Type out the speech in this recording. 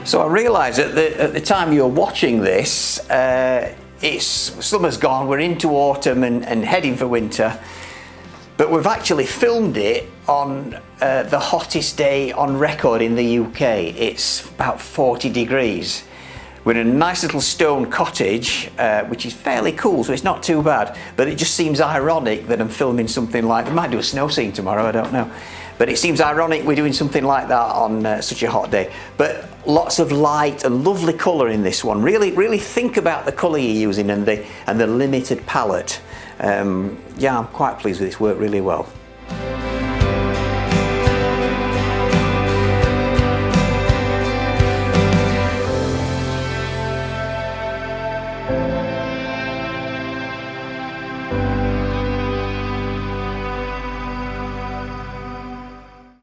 So I realised at the time you're watching this, summer's gone, we're into autumn and heading for winter, but we've actually filmed it on the hottest day on record in the UK. It's about 40 degrees. We're in a nice little stone cottage, which is fairly cool, so it's not too bad, but it just seems ironic that I'm filming something like, I might do a snow scene tomorrow, I don't know. But it seems ironic we're doing something like that on such a hot day. But lots of light and lovely colour in this one. Really think about the colour you're using and the limited palette. Yeah, I'm quite pleased with this, worked really well.